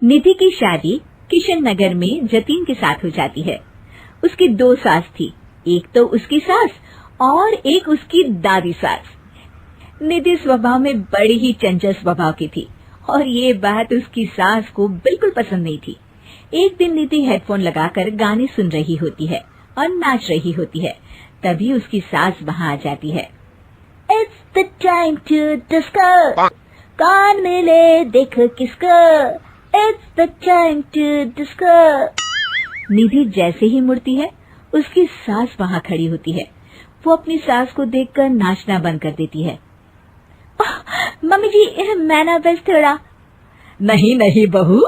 निधि की शादी किशन नगर में जतीन के साथ हो जाती है। उसकी 2 सास थी, एक तो उसकी सास और एक उसकी दादी सास। निधि स्वभाव में बड़ी ही चंचल स्वभाव की थी और ये बात उसकी सास को बिल्कुल पसंद नहीं थी। एक दिन निधि हेडफोन लगाकर गाने सुन रही होती है और नाच रही होती है। तभी उसकी सास वहाँ आ जाती है। It's the time to disco, कौन मिले देख किसको, It's the time to disco। निधि जैसे ही मुड़ती है, उसकी सास वहाँ खड़ी होती है। वो अपनी सास को देखकर नाचना बंद कर देती है। मम्मी जी, मैं ना बस थोड़ा। नहीं नहीं बहू,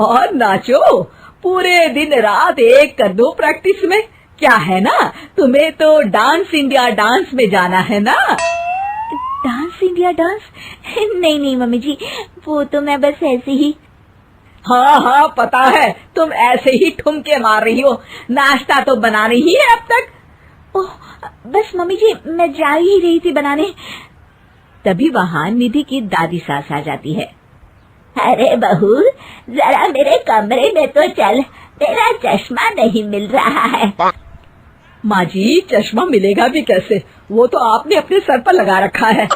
और नाचो, पूरे दिन रात एक कर दो प्रैक्टिस में। क्या है ना, तुम्हें तो डांस इंडिया डांस में जाना है ना। Dance India dance? नहीं नहीं मम्मी जी, वो तो मैं बस ऐसे ही। हाँ हाँ पता है, तुम ऐसे ही ठुमके मार रही हो, नाश्ता तो बना रही है अब तक। ओह बस मम्मी जी, मैं जा ही रही थी बनाने। तभी वहाँ निधि की दादी सास आ जाती है। अरे बहू, जरा मेरे कमरे में तो चल, तेरा चश्मा नहीं मिल रहा है। माँ जी, चश्मा मिलेगा भी कैसे, वो तो आपने अपने सर पर लगा रखा है।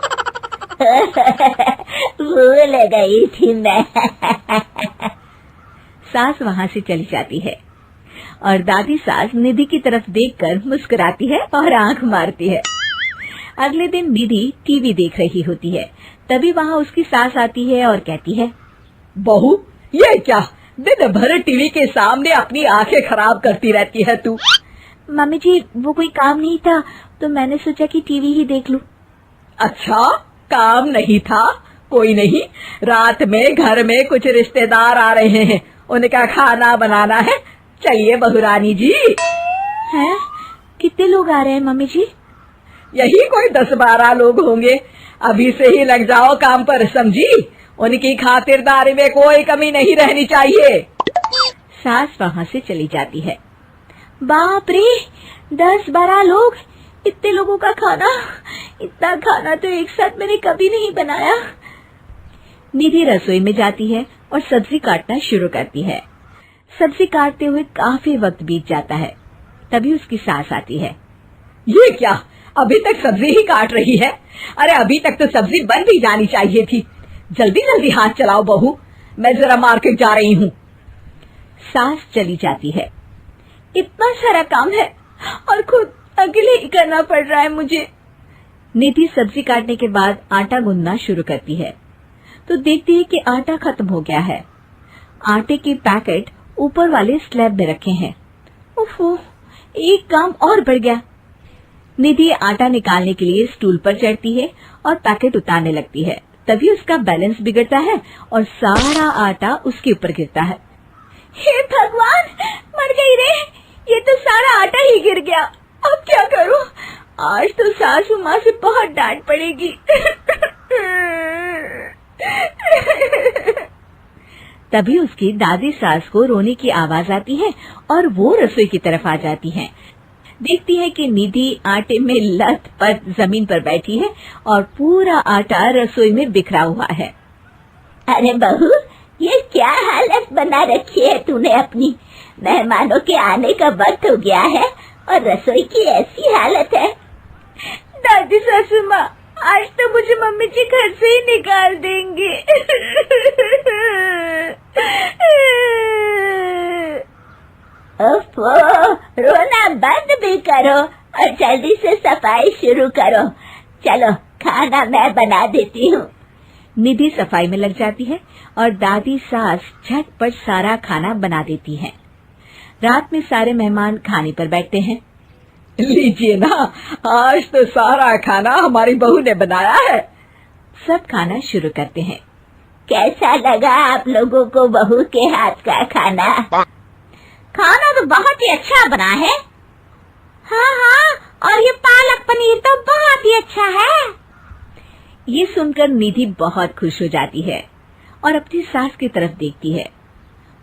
भूल गई थी मैं। सास वहाँ से चली जाती है और दादी सास निधि की तरफ देखकर मुस्कुराती है और आंख मारती है। अगले दिन निधि टीवी देख रही होती है। तभी वहाँ उसकी सास आती है और कहती है, बहू ये क्या, दिन भर टीवी के सामने अपनी आंखें खराब करती रहती है तू। मम्मी जी, वो कोई काम नहीं था तो मैंने सोचा कि टीवी ही देख लूं। अच्छा, काम नहीं था, कोई नहीं, रात में घर में कुछ रिश्तेदार आ रहे हैं, उनका खाना बनाना है। चलिए बहुरानी जी। हैं? कितने लोग आ रहे हैं मम्मी जी? यही कोई 10-12 लोग होंगे। अभी से ही लग जाओ काम पर, समझी? उनकी खातिरदारी में कोई कमी नहीं रहनी चाहिए। सास वहाँ से चली जाती है। बाप रे, 10-12 लोग, इतने लोगों का खाना, इतना खाना तो एक साथ मैंने कभी नहीं बनाया। निधि रसोई में जाती है और सब्जी काटना शुरू करती है। सब्जी काटते हुए काफी वक्त बीत जाता है। तभी उसकी सास आती है। ये क्या, अभी तक सब्जी ही काट रही है? अरे अभी तक तो सब्जी बन भी जानी चाहिए थी। जल्दी जल्दी हाथ चलाओ बहू, मैं जरा मार्केट जा रही हूँ। सास चली जाती है। इतना सारा काम है और खुद अकेले ही करना पड़ रहा है मुझे। निधि सब्जी काटने के बाद आटा गूंदना शुरू करती है तो देखती है कि आटा खत्म हो गया है। आटे के पैकेट ऊपर वाले स्लैब में रखे हैं। ओहो, एक काम और बढ़ गया। निधि आटा निकालने के लिए स्टूल पर चढ़ती है और पैकेट उतारने लगती है। तभी उसका बैलेंस बिगड़ता है और सारा आटा उसके ऊपर गिरता है। हे भगवान, मर गई रे, ये तो सारा आटा ही गिर गया। अब क्या करूं? आज तो सासू माँ से बहुत डांट पड़ेगी। तभी उसकी दादी सास को रोने की आवाज आती है और वो रसोई की तरफ आ जाती हैं। देखती है कि निधि आटे में लथपथ जमीन पर बैठी है और पूरा आटा रसोई में बिखरा हुआ है। अरे बहू, ये क्या हालत बना रखी है तूने अपनी? मेहमानों के आने का वक्त हो गया है और रसोई की ऐसी हालत है। दादी सासू माँ, आज तो मुझे मम्मी जी घर से ही निकाल देंगे। ओफो, रोना बंद भी करो और जल्दी से सफाई शुरू करो। चलो, खाना मैं बना देती हूँ। निधि सफाई में लग जाती है और दादी सास झटपट सारा खाना बना देती है। रात में सारे मेहमान खाने पर बैठते हैं। लीजिए ना, आज तो सारा खाना हमारी बहू ने बनाया है। सब खाना शुरू करते हैं। कैसा लगा आप लोगों को बहू के हाथ का खाना? खाना तो बहुत ही अच्छा बना है। हाँ हाँ, और ये पालक पनीर तो बहुत ही अच्छा है। ये सुनकर निधि बहुत खुश हो जाती है और अपनी सास की तरफ देखती है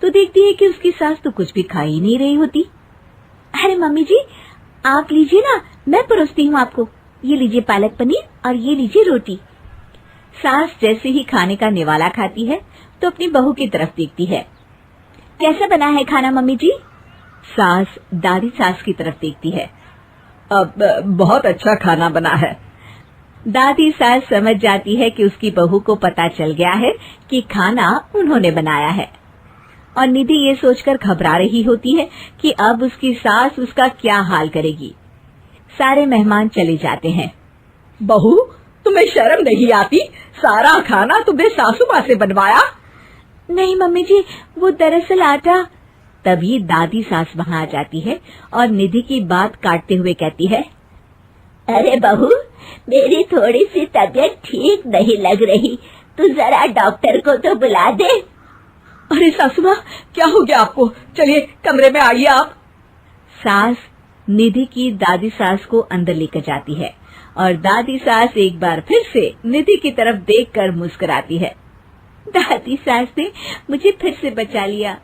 तो देखती है कि उसकी सास तो कुछ भी खा ही नहीं रही होती। अरे मम्मी जी, आप लीजिए ना, मैं परोसती हूँ आपको। ये लीजिए पालक पनीर और ये लीजिए रोटी। सास जैसे ही खाने का निवाला खाती है तो अपनी बहू की तरफ देखती है कैसा बना है खाना मम्मी जी? सास दादी सास की तरफ देखती है। अब बहुत अच्छा खाना बना है। दादी सास समझ जाती है कि उसकी बहू को पता चल गया है कि खाना उन्होंने बनाया है, और निधि ये सोचकर घबरा रही होती है कि अब उसकी सास उसका क्या हाल करेगी। सारे मेहमान चले जाते हैं। बहू, तुम्हें शर्म नहीं आती? सारा खाना तुमने सासू माँ से बनवाया? नहीं मम्मी जी, वो दरअसल आटा। तभी दादी सास वहाँ आ जाती है और निधि की बात काटते हुए कहती है, अरे बहू, मेरी थोड़ी सी तबीयत ठीक नहीं लग रही, तू जरा डॉक्टर को तो बुला दे। अरे सासू माँ, क्या हो गया आपको? चलिए कमरे में आइए आप। सास निधि की दादी सास को अंदर लेकर जाती है और दादी सास एक बार फिर से निधि की तरफ देखकर मुस्कुराती है। दादी सास ने मुझे फिर से बचा लिया।